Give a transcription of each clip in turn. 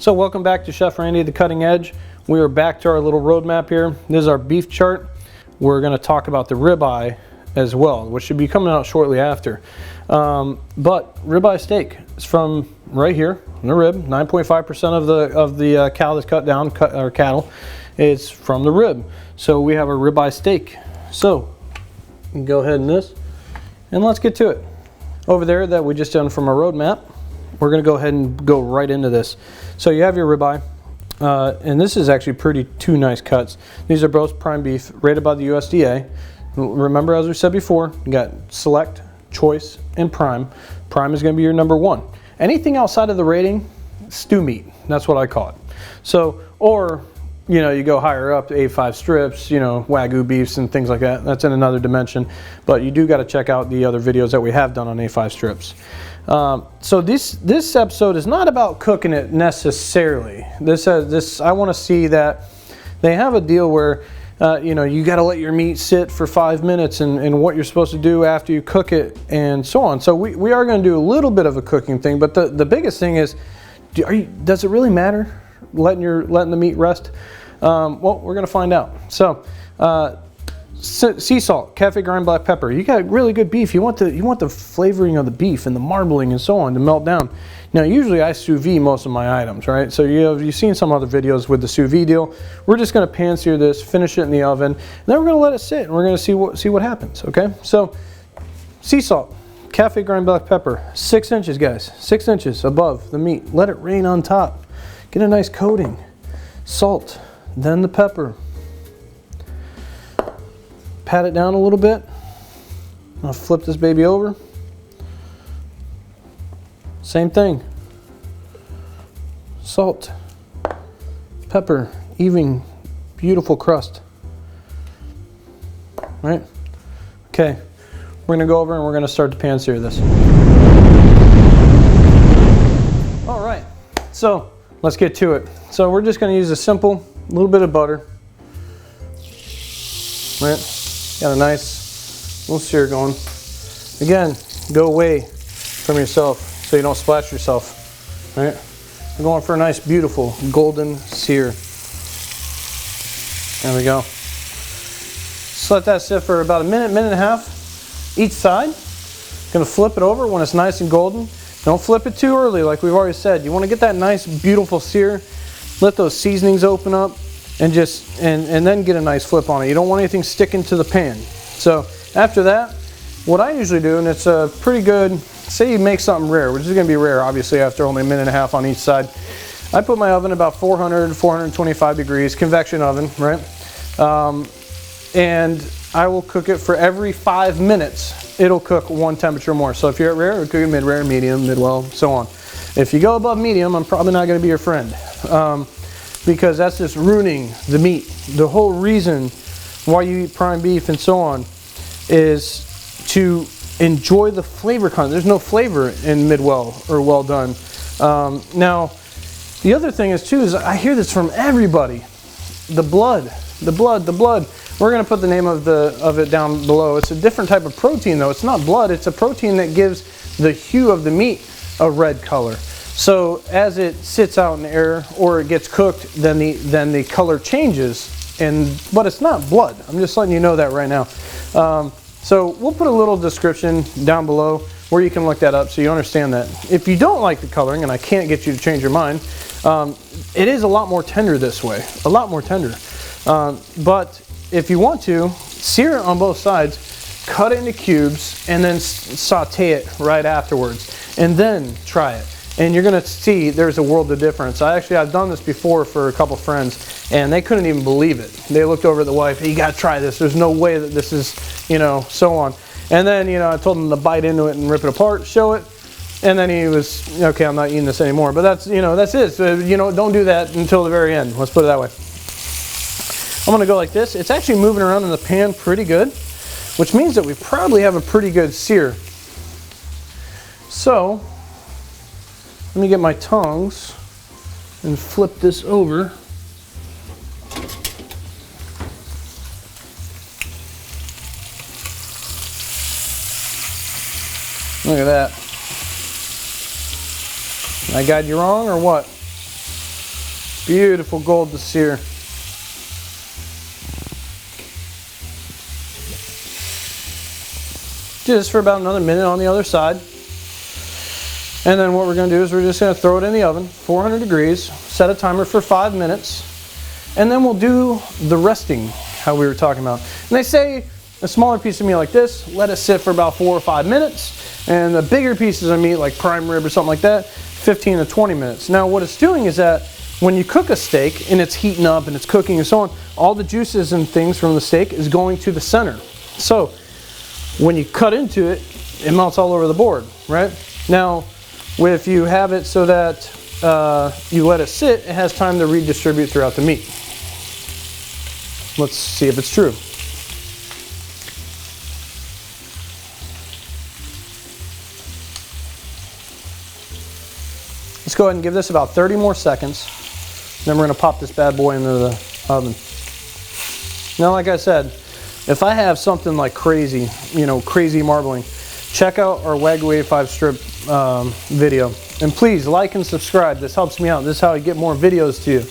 So welcome back to Chef Randy at the Cutting Edge. We are back to our little roadmap here. This is our beef chart. We're going to talk about the ribeye as well, which should be coming out shortly after. But ribeye steak is from right here in the rib. 9.5% of the cow that's cut down, or cattle, is from the rib. So we have a ribeye steak. So you can go ahead and let's get to it. Over there that we just done from our roadmap, we're going to go ahead and go right into this. So you have your ribeye, and this is actually two nice cuts. These are both prime beef, rated by the USDA. Remember, as we said before, you got select, choice, and prime. Prime is going to be your number one. Anything outside of the rating, stew meat. That's what I call it. So, or you know, you go higher up to A5 strips, you know, Wagyu beefs and things like that. That's in another dimension. But you do got to check out the other videos that we have done on A5 strips. So this episode is not about cooking it necessarily. I want to see that they have a deal where you know, you got to let your meat sit for 5 minutes and what you're supposed to do after you cook it and so on. So we are going to do a little bit of a cooking thing, but the biggest thing is, does it really matter letting the meat rest? Well, we're going to find out. So sea salt, cafe ground black pepper. You got really good beef. You want the flavoring of the beef and the marbling and so on to melt down. Now, usually I sous vide most of my items, right? So you've seen some other videos with the sous vide deal. We're just going to pan sear this, finish it in the oven, and then we're going to let it sit, and we're going to see what happens. Okay? So sea salt, cafe ground black pepper, 6 inches, guys, 6 inches above the meat. Let it rain on top. Get a nice coating. Salt, then the pepper. Pat it down a little bit. I'll flip this baby over. Same thing. Salt, pepper, even beautiful crust. Right? Okay. We're gonna go over and we're gonna start to pan sear this. All right. So let's get to it. So we're just gonna use a simple little bit of butter. Right? Got a nice little sear going. Again, go away from yourself so you don't splash yourself. Right? We're going for a nice, beautiful golden sear. There we go. Just let that sit for about a minute, minute and a half each side. Gonna flip it over when it's nice and golden. Don't flip it too early, like we've already said. You want to get that nice, beautiful sear. Let those seasonings open up. And then get a nice flip on it. You don't want anything sticking to the pan. So after that, what I usually do, and it's a pretty good, say you make something rare, which is going to be rare obviously after only a minute and a half on each side. I put my oven about 400 to 425 degrees, convection oven, right? And I will cook it for every 5 minutes. It'll cook one temperature more. So if you're at rare, it'll cook it mid-rare, medium, mid-well, so on. If you go above medium, I'm probably not going to be your friend. Because that's just ruining the meat. The whole reason why you eat prime beef and so on is to enjoy the flavor content. There's no flavor in mid-well or well done. Now, the other thing is too, is I hear this from everybody. The blood. We're gonna put the name of it down below. It's a different type of protein though. It's not blood, it's a protein that gives the hue of the meat a red color. So as it sits out in the air or it gets cooked, then the color changes, but it's not blood. I'm just letting you know that right now. So we'll put a little description down below where you can look that up so you understand that. If you don't like the coloring, and I can't get you to change your mind, it is a lot more tender this way, a lot more tender. But if you want to, sear it on both sides, cut it into cubes, and then saute it right afterwards, and then try it. And you're going to see there's a world of difference. I've done this before for a couple friends, and they couldn't even believe it. They looked over at the wife, hey, you got to try this. There's no way that this is, you know, so on. And then, you know, I told him to bite into it and rip it apart, show it. And then he was, okay, I'm not eating this anymore. But that's, you know, that's it. So, you know, don't do that until the very end. Let's put it that way. I'm going to go like this. It's actually moving around in the pan pretty good, which means that we probably have a pretty good sear. So let me get my tongs and flip this over. Look at that. Did I guide you wrong or what? Beautiful gold to sear. Just for about another minute on the other side. And then what we're going to do is we're just going to throw it in the oven, 400 degrees, set a timer for 5 minutes, and then we'll do the resting, how we were talking about. And they say a smaller piece of meat like this, let it sit for about 4 or 5 minutes, and the bigger pieces of meat like prime rib or something like that, 15 to 20 minutes. Now what it's doing is that when you cook a steak and it's heating up and it's cooking and so on, all the juices and things from the steak is going to the center. So when you cut into it, it melts all over the board, right? Now, if you have it so that you let it sit, it has time to redistribute throughout the meat. Let's see if it's true. Let's go ahead and give this about 30 more seconds. Then we're going to pop this bad boy into the oven. Now, like I said, if I have something like crazy, crazy marbling, check out our Wagyu 85 strip video. And please like and subscribe. This helps me out. This is how I get more videos to you.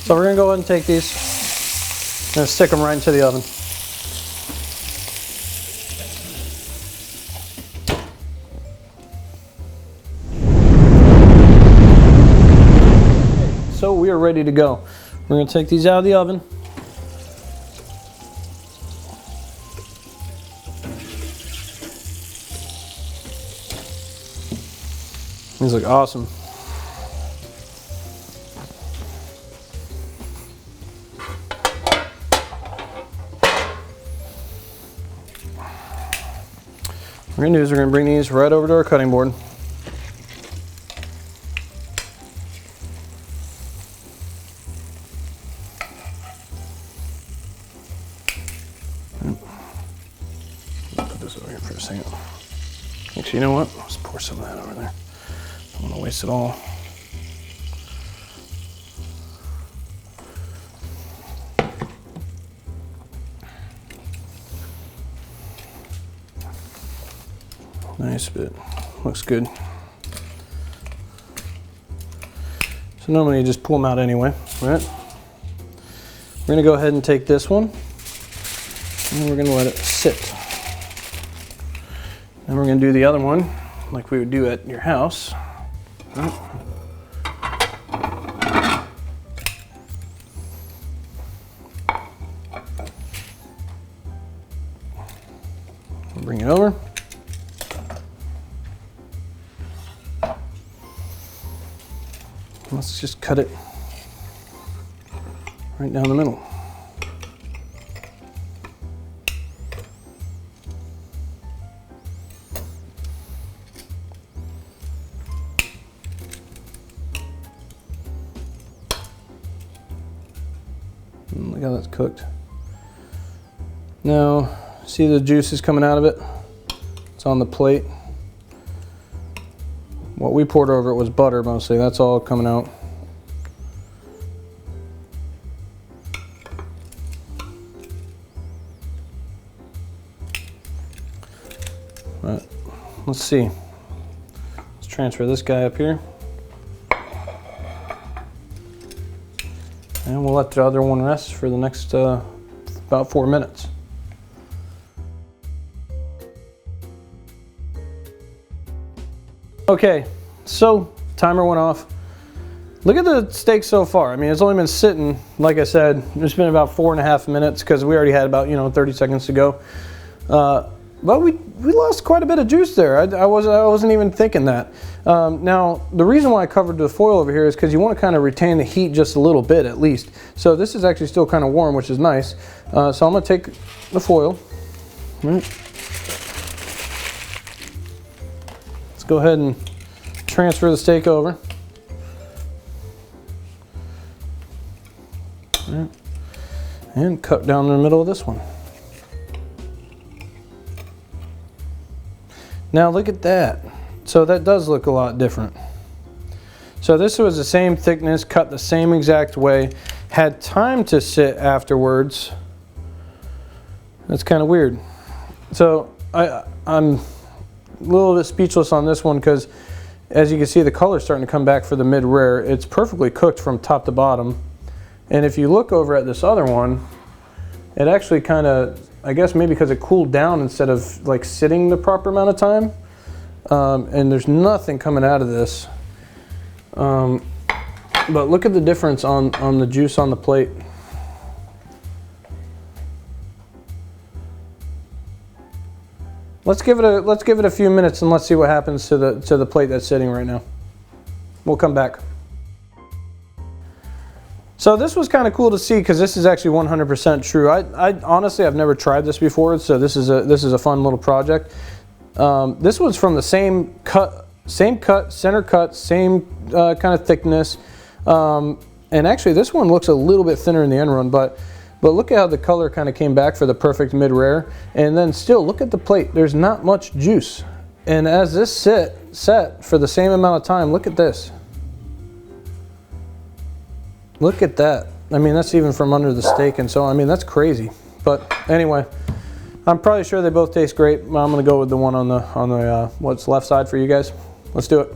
So we're going to go ahead and take these and stick them right into the oven. So we are ready to go. We're going to take these out of the oven. These look awesome. What we're going to do is we're going to bring these right over to our cutting board. Put this over here for a second. Actually, you know what? Let's pour some of that over there. I don't want to waste it all. Nice bit. Looks good. So normally you just pull them out anyway, right? We're going to go ahead and take this one and we're going to let it sit. Then we're going to do the other one like we would do at your house. Right? Bring it over. Let's just cut it right down the middle. And look how that's cooked. Now, see the juices coming out of it? It's on the plate. What we poured over it was butter mostly. That's all coming out. But let's see. Let's transfer this guy up here. And we'll let the other one rest for the next about 4 minutes. Okay, so timer went off. Look at the steak so far. I mean, it's only been sitting, like I said, it's been about 4.5 minutes because we already had about 30 seconds to go. But we lost quite a bit of juice there. I wasn't even thinking that. Now, the reason why I covered the foil over here is because you want to kind of retain the heat just a little bit at least. So this is actually still kind of warm, which is nice. So I'm going to take the foil. Right. Let's go ahead and transfer the steak over. Right. And cut down the middle of this one. Now look at that. So that does look a lot different. So this was the same thickness, cut the same exact way, had time to sit afterwards. That's kind of weird. So I'm a little bit speechless on this one because, as you can see, the color's starting to come back for the mid-rare. It's perfectly cooked from top to bottom. And if you look over at this other one, it actually kind of, I guess maybe because it cooled down instead of like sitting the proper amount of time. And there's nothing coming out of this. But look at the difference on the juice on the plate. Let's give it a few minutes and let's see what happens to the plate that's sitting right now. We'll come back. So this was kind of cool to see because this is actually 100% true. I honestly, I've never tried this before, so this is a fun little project. This was from the same cut, center cut, same kind of thickness. And actually this one looks a little bit thinner in the end run, but look at how the color kind of came back for the perfect mid-rare. And then still, look at the plate. There's not much juice. And as this set for the same amount of time, look at this. Look at that. I mean, that's even from under the steak, and so, I mean, that's crazy. But anyway, I'm probably sure they both taste great. I'm gonna go with the one on the what's left side for you guys. Let's do it.